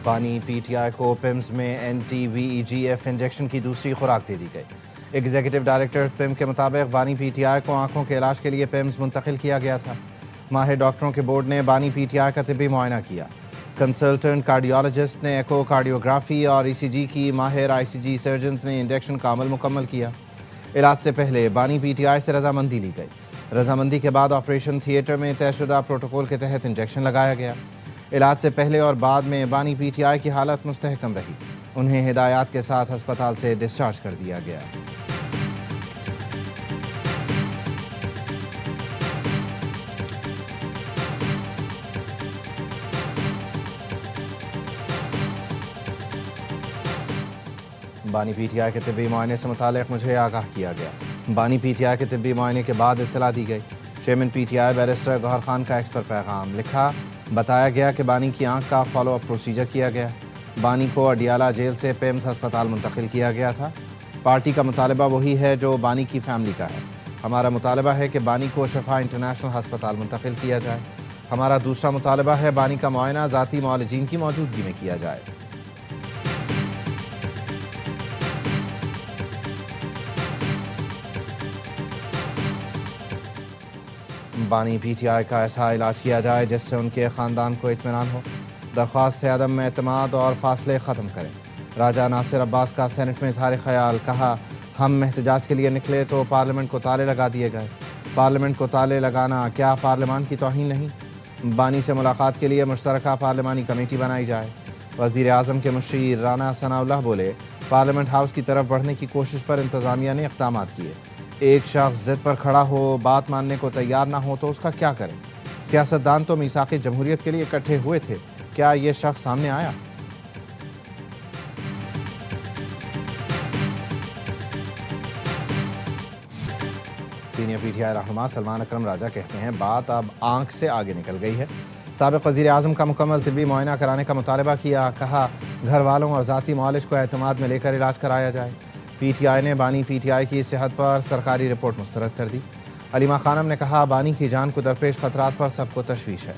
بانی پی ٹی آئی کو پیمز میں NTVEGF انجیکشن کی دوسری خوراک دے دی گئی۔ ایگزیکٹو ڈائریکٹر پیم کے مطابق بانی پی ٹی آئی کو آنکھوں کے علاج کے لیے پیمز منتقل کیا گیا تھا۔ ماہر ڈاکٹروں کے بورڈ نے بانی پی ٹی آئی کا طبی معائنہ کیا۔ کنسلٹنٹ کارڈیولوجسٹ نے ایکو کارڈیوگرافی اور ECG کی، ماہر ICG سرجنز نے انجیکشن کا عمل مکمل کیا۔ علاج سے پہلے بانی پی ٹی آئی سے رضامندی لی گئی۔ رضامندی کے بعد آپریشن تھیٹر میں طے شدہ پروٹوکول کے تحت انجیکشن لگایا گیا۔ علاج سے پہلے اور بعد میں بانی پی ٹی آئی کی حالت مستحکم رہی۔ انہیں ہدایات کے ساتھ ہسپتال سے ڈسچارج کر دیا گیا۔ بانی پی ٹی آئی کے طبی معائنے سے متعلق مجھے آگاہ کیا گیا۔ بانی پی ٹی آئی کے طبی معائنے کے بعد اطلاع دی گئی۔ Chairman P T I barrister Gohar Khan کا ایکس پر پیغام لکھا، بتایا گیا کہ بانی کی آنکھ کا فالو اپ پروسیجر کیا گیا۔ بانی کو اڈیالہ جیل سے پیمز ہسپتال منتقل کیا گیا تھا۔ پارٹی کا مطالبہ وہی ہے جو بانی کی فیملی کا ہے۔ ہمارا مطالبہ ہے کہ بانی کو شفا انٹرنیشنل ہسپتال منتقل کیا جائے۔ ہمارا دوسرا مطالبہ ہے بانی کا معائنہ ذاتی معالجین کی موجودگی میں کیا جائے۔ بانی پی ٹی آئی کا ایسا علاج کیا جائے جس سے ان کے خاندان کو اطمینان ہو۔ درخواست ہے عدم اعتماد اور فاصلے ختم کریں۔ راجہ ناصر عباس کا سینٹ میں اظہار خیال، کہا ہم احتجاج کے لیے نکلے تو پارلیمنٹ کو تالے لگا دیے گئے۔ پارلیمنٹ کو تالے لگانا کیا پارلیمان کی توہین نہیں؟ بانی سے ملاقات کے لیے مشترکہ پارلیمانی کمیٹی بنائی جائے۔ وزیر اعظم کے مشیر رانا ثناء اللہ بولے، پارلیمنٹ ہاؤس کی طرف بڑھنے کی کوشش پر انتظامیہ نے اقدامات کیے۔ ایک شخص ضد پر کھڑا ہو، بات ماننے کو تیار نہ ہو تو اس کا کیا کریں؟ سیاستدان تو میثاق جمہوریت کے لیے اکٹھے ہوئے تھے، کیا یہ شخص سامنے آیا؟ سینئر پی ٹی آئی رہنما سلمان اکرم راجہ کہتے ہیں بات اب آنکھ سے آگے نکل گئی ہے۔ سابق وزیر اعظم کا مکمل طبی معائنہ کرانے کا مطالبہ کیا، کہا گھر والوں اور ذاتی معالج کو اعتماد میں لے کر علاج کرایا جائے۔ پی ٹی آئی نے بانی پی ٹی آئی کی صحت پر سرکاری رپورٹ مسترد کر دی۔ علیمہ خانم نے کہا بانی کی جان کو درپیش خطرات پر سب کو تشویش ہے۔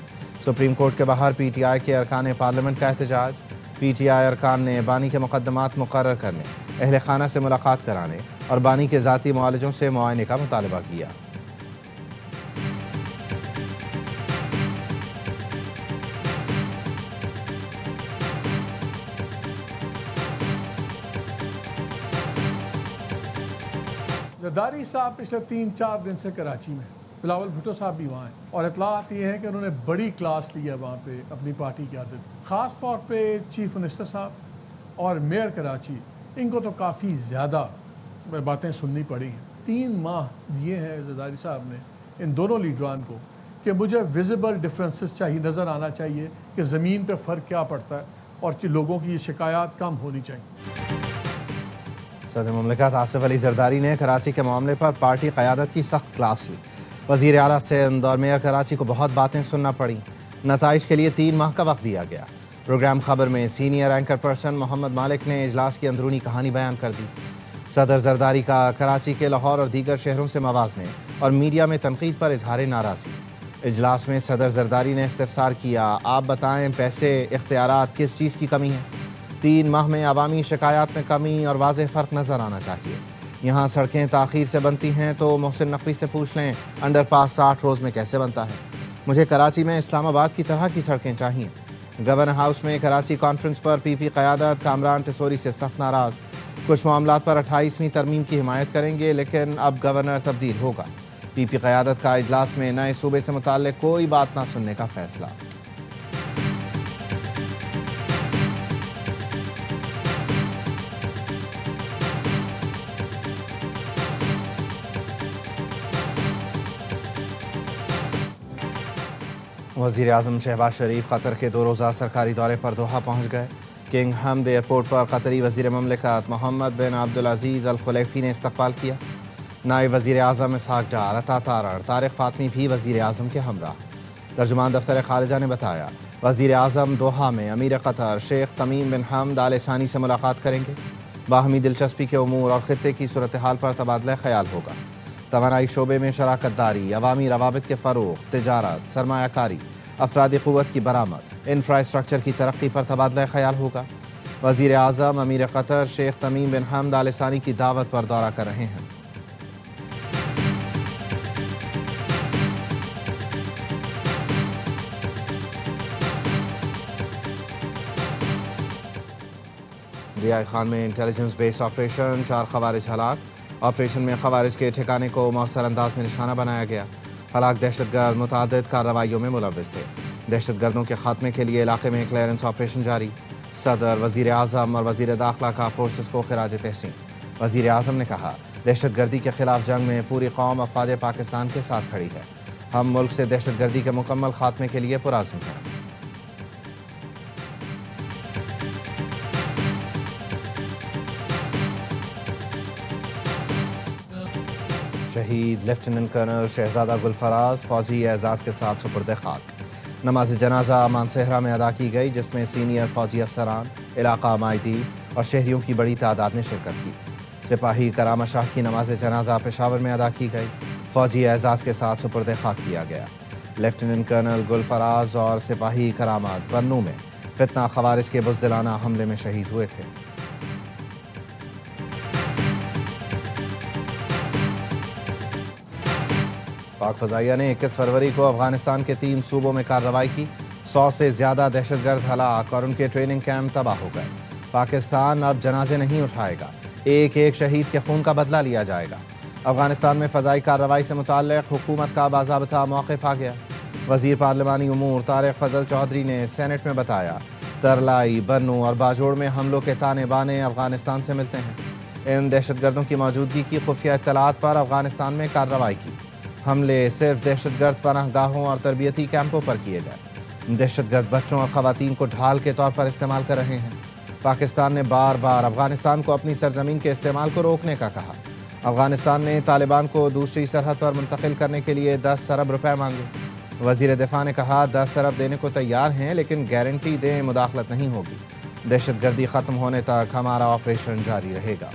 سپریم کورٹ کے باہر پی ٹی آئی کے ارکان پارلیمنٹ کا احتجاج۔ پی ٹی آئی ارکان نے بانی کے مقدمات مقرر کرنے، اہل خانہ سے ملاقات کرانے اور بانی کے ذاتی معالجوں سے معائنے کا مطالبہ کیا۔ زرداری صاحب پچھلے 3-4 دن سے کراچی میں، بلاول بھٹو صاحب بھی وہاں ہیں، اور اطلاعات یہ ہیں کہ انہوں نے بڑی کلاس لی ہے وہاں پہ اپنی پارٹی کی عادت، خاص طور پہ چیف منسٹر صاحب اور میئر کراچی، ان کو تو کافی زیادہ باتیں سننی پڑی ہیں۔ 3 ماہ دیے ہیں زرداری صاحب نے ان دونوں لیڈران کو کہ مجھے ویزیبل ڈفرینسز چاہیے، نظر آنا چاہیے کہ زمین پہ فرق کیا پڑتا ہے اور لوگوں کی شکایات کم ہونی چاہیے۔ صدر مملکت آصف علی زرداری نے کراچی کے معاملے پر پارٹی قیادت کی سخت کلاس لی۔ وزیر اعلیٰ سندھ اور میئر کراچی کو بہت باتیں سننا پڑیں، نتائج کے لیے 3 ماہ کا وقت دیا گیا۔ پروگرام خبر میں سینئر اینکر پرسن محمد مالک نے اجلاس کی اندرونی کہانی بیان کر دی۔ صدر زرداری کا کراچی کے لاہور اور دیگر شہروں سے موازنے اور میڈیا میں تنقید پر اظہار ناراضگی۔ اجلاس میں صدر زرداری نے استفسار کیا، آپ بتائیں پیسے، اختیارات، کس چیز کی کمی ہے؟ 3 ماہ میں عوامی شکایات میں کمی اور واضح فرق نظر آنا چاہیے۔ یہاں سڑکیں تاخیر سے بنتی ہیں تو محسن نقوی سے پوچھ لیں انڈر پاس 60 روز میں کیسے بنتا ہے؟ مجھے کراچی میں اسلام آباد کی طرح کی سڑکیں چاہیے۔ گورنر ہاؤس میں کراچی کانفرنس پر پی پی قیادت کامران ٹسوری سے سخت ناراض۔ کچھ معاملات پر 28ویں ترمیم کی حمایت کریں گے لیکن اب گورنر تبدیل ہوگا۔ پی پی قیادت کا اجلاس میں نئے صوبے سے متعلق کوئی بات نہ سننے کا فیصلہ۔ وزیر اعظم شہباز شریف قطر کے 2 روزہ سرکاری دورے پر دوحہ پہنچ گئے۔ کنگ حمد ایئرپورٹ پر قطری وزیر مملکت محمد بن عبدالعزیز الخلیفی نے استقبال کیا۔ نائب وزیر اعظم اسحاق ڈار، عطا تارڑ، طارق فاطمی بھی وزیر اعظم کے ہمراہ۔ ترجمان دفتر خارجہ نے بتایا وزیر اعظم دوحہ میں امیر قطر شیخ تمیم بن حمد آل ثانی سے ملاقات کریں گے۔ باہمی دلچسپی کے امور اور خطے کی صورتحال پر تبادلہ خیال ہوگا۔ توانائی شعبے میں شراکت داری، عوامی روابط کے فروغ، تجارت، سرمایہ کاری، افرادی قوت کی برآمد، انفراسٹرکچر کی ترقی پر تبادلہ خیال ہوگا۔ وزیر اعظم امیر قطر شیخ تمیم بن حمد آل ثانی کی دعوت پر دورہ کر رہے ہیں۔ ضیاء خان میں انٹیلیجنس بیسڈ آپریشن، 4 خوارج ہلاک۔ آپریشن میں خوارج کے ٹھکانے کو مؤثر انداز میں نشانہ بنایا گیا۔ ہلاک دہشت گرد متعدد کارروائیوں میں ملوث تھے۔ دہشت گردوں کے خاتمے کے لیے علاقے میں کلیئرنس آپریشن جاری۔ صدر، وزیر اعظم اور وزیر داخلہ کا فورسز کو خراج تحسین۔ وزیر اعظم نے کہا، دہشت گردی کے خلاف جنگ میں پوری قوم افواج پاکستان کے ساتھ کھڑی ہے۔ ہم ملک سے دہشت گردی کے مکمل خاتمے کے لیے پرعزم ہیں۔ شہید لیفٹیننٹ کرنل شہزادہ گل فراز فوجی اعزاز کے ساتھ سپرد خاک۔ نماز جنازہ مانسہرہ میں ادا کی گئی، جس میں سینئر فوجی افسران، علاقہ مائدین اور شہریوں کی بڑی تعداد نے شرکت کی۔ سپاہی کرامہ شاہ کی نماز جنازہ پشاور میں ادا کی گئی، فوجی اعزاز کے ساتھ سپرد خاک کیا گیا۔ لیفٹیننٹ کرنل گل فراز اور سپاہی کرامات بنو میں فتنہ خوارج کے بزدلانہ حملے میں شہید ہوئے تھے۔ پاک فضائیہ نے 21 فروری کو افغانستان کے 3 صوبوں میں کارروائی کی۔ 100 سے زیادہ دہشت گرد ہلاک اور ان کے ٹریننگ کیمپ تباہ ہو گئے۔ پاکستان اب جنازے نہیں اٹھائے گا، ایک ایک شہید کے خون کا بدلہ لیا جائے گا۔ افغانستان میں فضائی کارروائی سے متعلق حکومت کا باضابطہ موقف آ گیا۔ وزیر پارلیمانی امور طارق فضل چودھری نے سینٹ میں بتایا، ترلائی، بنو اور باجوڑ میں حملوں کے تانے بانے افغانستان سے ملتے ہیں۔ ان دہشت گردوں کی موجودگی کی خفیہ اطلاعات پر افغانستان میں کارروائی کی۔ حملے صرف دہشت گرد پناہ گاہوں اور تربیتی کیمپوں پر کیے گئے۔ دہشت گرد بچوں اور خواتین کو ڈھال کے طور پر استعمال کر رہے ہیں۔ پاکستان نے بار بار افغانستان کو اپنی سرزمین کے استعمال کو روکنے کا کہا۔ افغانستان نے طالبان کو دوسری سرحد پر منتقل کرنے کے لیے 10 ارب روپے مانگے۔ وزیر دفاع نے کہا، 10 ارب دینے کو تیار ہیں، لیکن گارنٹی دیں مداخلت نہیں ہوگی۔ دہشت گردی ختم ہونے تک ہمارا آپریشن جاری رہے گا۔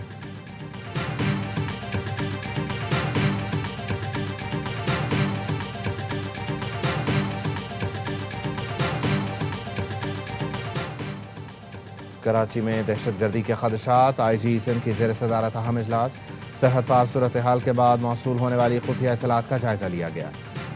کراچی میں دہشت گردی کے خدشات، آئی جی سندھ کی زیر صدارت اہم اجلاس۔ سرحد پار صورتحال کے بعد موصول ہونے والی خفیہ اطلاعات کا جائزہ لیا گیا۔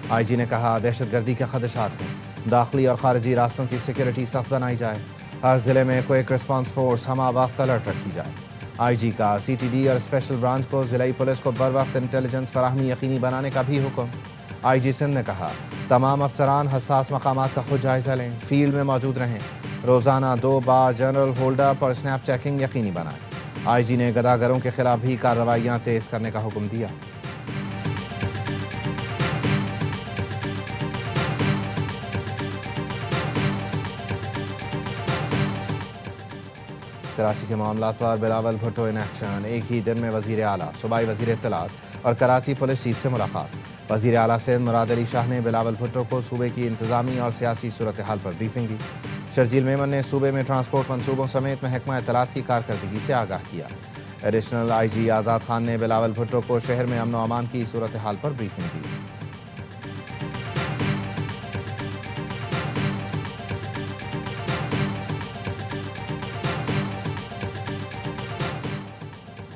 آئی جی نے کہا، دہشت گردی کے خدشات ہیں، داخلی اور خارجی راستوں کی سیکیورٹی سخت بنائی جائے، ہر ضلع میں کوئک رسپانس فورس ہمہ وقت الرٹ رکھی جائے۔ آئی جی کا سی ٹی ڈی اور اسپیشل برانچ کو ضلعی پولیس کو بر وقت انٹیلیجنس فراہمی یقینی بنانے کا بھی حکم۔ آئی جی سندھ نے کہا، تمام افسران حساس مقامات کا خود جائزہ لیں، فیلڈ میں موجود رہیں، روزانہ 2 بار جنرل ہولڈ اپ اور اسنیپ چیکنگ یقینی بنائیں۔ آئی جی نے غداگروں کے خلاف بھی کارروائیاں تیز کرنے کا حکم دیا۔ کراچی کے معاملات پر بلاول بھٹو ان ایکشن، ایک ہی دن میں وزیر اعلیٰ، صوبائی وزیر اطلاعات اور کراچی پولیس چیف سے ملاقات۔ وزیر اعلیٰ سندھ مراد علی شاہ نے بلاول بھٹو کو صوبے کی انتظامی اور سیاسی صورتحال پر بریفنگ دی۔ شرجیل میمن نے صوبے میں ٹرانسپورٹ منصوبوں سمیت محکمہ اطلاعات کی کارکردگی سے آگاہ کیا۔ ایڈیشنل آئی جی آزاد خان نے بلاول بھٹو کو شہر میں امن و امان کی صورتحال پر بریفنگ دی۔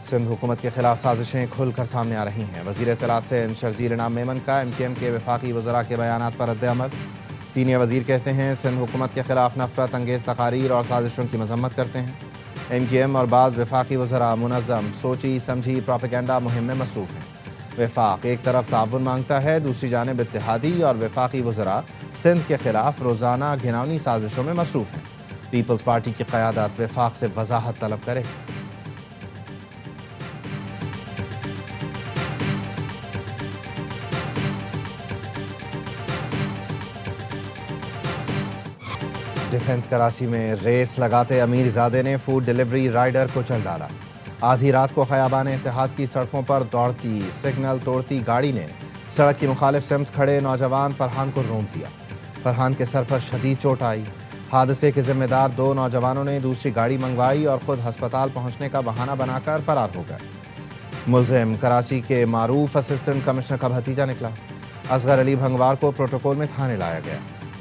سندھ حکومت کے خلاف سازشیں کھل کر سامنے آ رہی ہیں۔ وزیر اطلاعات سندھ شرجیل انعام میمن کا ایم کیو ایم کے وفاقی وزراء کے بیانات پر رد عمل۔ سینئر وزیر کہتے ہیں، سندھ حکومت کے خلاف نفرت انگیز تقاریر اور سازشوں کی مذمت کرتے ہیں۔ ایم کیو ایم اور بعض وفاقی وزراء منظم سوچی سمجھی پروپیگنڈا مہم میں مصروف ہیں۔ وفاق ایک طرف تعاون مانگتا ہے، دوسری جانب اتحادی اور وفاقی وزراء سندھ کے خلاف روزانہ گھناؤنی سازشوں میں مصروف ہیں۔ پیپلز پارٹی کی قیادت وفاق سے وضاحت طلب کرے۔ ڈیفنس کراچی میں ریس لگاتے امیر زادے نے فوڈ ڈیلیوری رائڈر کو چل ڈالا۔ آدھی رات کو خیابان اتحاد کی سڑکوں پر دوڑتی سگنل توڑتی گاڑی نے سڑک کی مخالف سمت کھڑے نوجوان فرحان کو رون دیا۔ فرحان کے سر پر شدید چوٹ آئی۔ حادثے کے ذمہ دار 2 نوجوانوں نے دوسری گاڑی منگوائی اور خود ہسپتال پہنچنے کا بہانہ بنا کر فرار ہو گئے۔ ملزم کراچی کے معروف اسسٹنٹ کمشنر کا بھتیجا نکلا۔ اصغر علی بھنگوار کو پروٹوکول میں تھانے لایا گیا۔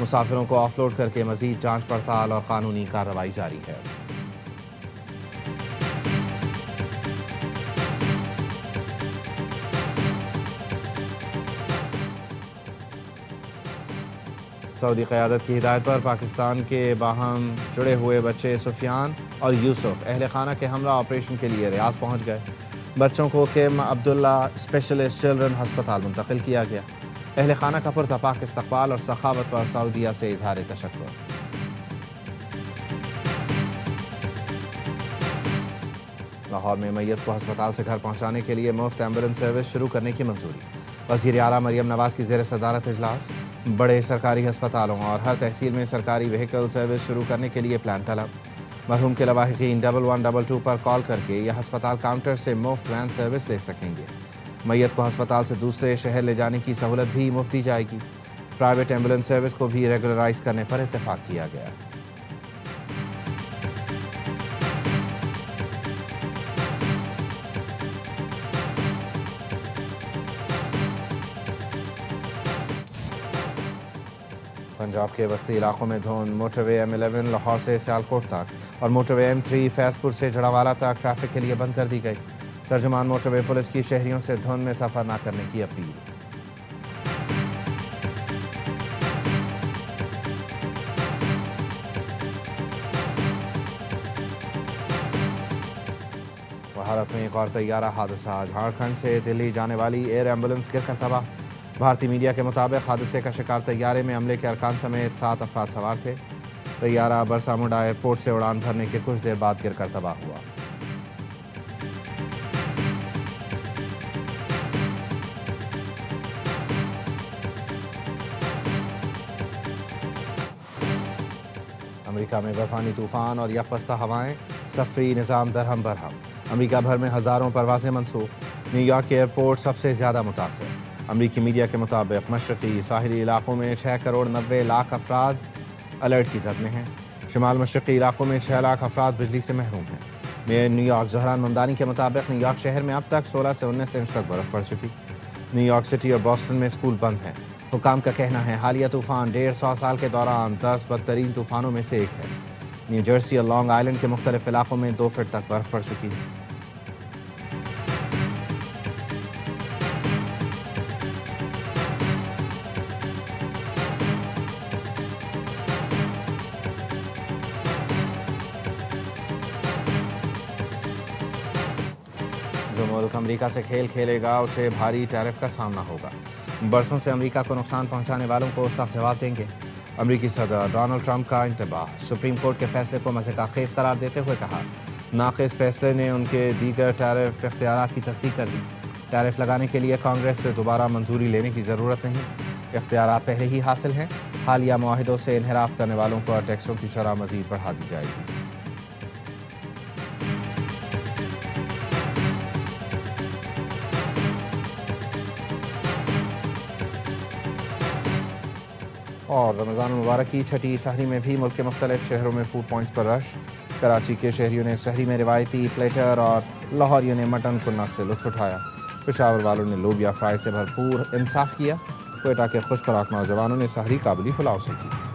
مسافروں کو آف لوڈ کر کے مزید جانچ پڑتال اور قانونی کارروائی جاری ہے۔ سعودی قیادت کی ہدایت پر پاکستان کے باہم جڑے ہوئے بچے سفیان اور یوسف اہل خانہ کے ہمراہ آپریشن کے لیے ریاض پہنچ گئے۔ بچوں کو کیم عبداللہ اسپیشلسٹ چلڈرن ہسپتال منتقل کیا گیا۔ اہل خانہ کا پرتپاک استقبال اور سخاوت پر سعودیہ سے اظہار تشکر۔ لاہور میں میت کو ہسپتال سے گھر پہنچانے کے لیے مفت ایمبولینس سروس شروع کرنے کی منظوری۔ وزیر اعلیٰ مریم نواز کی زیر صدارت اجلاس۔ بڑے سرکاری ہسپتالوں اور ہر تحصیل میں سرکاری وہیکل سروس شروع کرنے کے لیے پلان طلب۔ مرحوم کے لواحقین 1122 پر کال کر کے یا ہسپتال کاؤنٹر سے مفت وین سروس لے سکیں گے۔ میت کو ہسپتال سے دوسرے شہر لے جانے کی سہولت بھی مفت دی جائے گی۔ پرائیویٹ ایمبولینس سروس کو بھی ریگولرائز کرنے پر اتفاق کیا گیا۔ پنجاب کے وسطی علاقوں میں دھند۔ موٹر وے M11 لاہور سے سیالکوٹ تک اور موٹر وے M3 فیض پور سے جڑاوالا تک ٹریفک کے لیے بند کر دی گئی۔ ترجمان موٹر وے پولیس کی شہریوں سے دھند میں سفر نہ کرنے کی اپیل۔ بھارت میں ایک اور طیارہ حادثہ۔ جھارکھنڈ سے دلی جانے والی ایئر ایمبولینس گر کر تباہ۔ بھارتی میڈیا کے مطابق حادثے کا شکار طیارے میں عملے کے ارکان سمیت 7 افراد سوار تھے۔ طیارہ برسا منڈا ایئرپورٹ سے اڑان بھرنے کے کچھ دیر بعد گر کر تباہ ہوا۔ امریکہ میں برفانی طوفان اور یکپستہ ہوائیں، سفری نظام درہم برہم۔ امریکہ بھر میں ہزاروں پروازیں منسوخ۔ نیو یارک کے ایئرپورٹ سب سے زیادہ متاثر۔ امریکی میڈیا کے مطابق مشرقی ساحلی علاقوں میں 6 کروڑ 90 لاکھ افراد الرٹ کی زد میں ہیں۔ شمال مشرقی علاقوں میں 6 لاکھ افراد بجلی سے محروم ہیں۔ Mayor new York Dhahran Mamdani کے مطابق نیو یارک شہر میں اب تک 16 سے 19 انچ تک برف پڑ چکی۔ نیو یارک سٹی اور بوسٹن میں اسکول بند ہیں۔ حکام کا کہنا ہے حالیہ طوفان 150 سال کے دوران 10 بدترین طوفانوں میں سے ایک ہے۔ نیو جرسی اور لانگ آئلینڈ کے مختلف علاقوں میں 2 فٹ تک برف پڑ چکی ہے۔ جو ملک امریکہ سے کھیل کھیلے گا اسے بھاری ٹیرف کا سامنا ہوگا۔ برسوں سے امریکہ کو نقصان پہنچانے والوں کو سخت جواب دیں گے۔ امریکی صدر ڈونلڈ ٹرمپ کا انتباہ۔ سپریم کورٹ کے فیصلے کو مضحکہ خیز قرار دیتے ہوئے کہا ناقص فیصلے نے ان کے دیگر ٹیرف اختیارات کی تصدیق کر دی۔ ٹیرف لگانے کے لیے کانگریس سے دوبارہ منظوری لینے کی ضرورت نہیں، اختیارات پہلے ہی حاصل ہیں۔ حالیہ معاہدوں سے انحراف کرنے والوں پر ٹیکسوں کی شرح مزید بڑھا دی جائے گی۔ اور رمضان المبارک کی چھٹی سحری میں بھی ملک کے مختلف شہروں میں فوڈ پوائنٹس پر رش۔ کراچی کے شہریوں نے سحری میں روایتی پلیٹر اور لاہوریوں نے مٹن کنہ سے لطف اٹھایا۔ پشاور والوں نے لوبیا فرائی سے بھرپور انصاف کیا۔ کوئٹہ کے خوش خوراک نوجوانوں نے سحری قابلی پلاؤ سے کی۔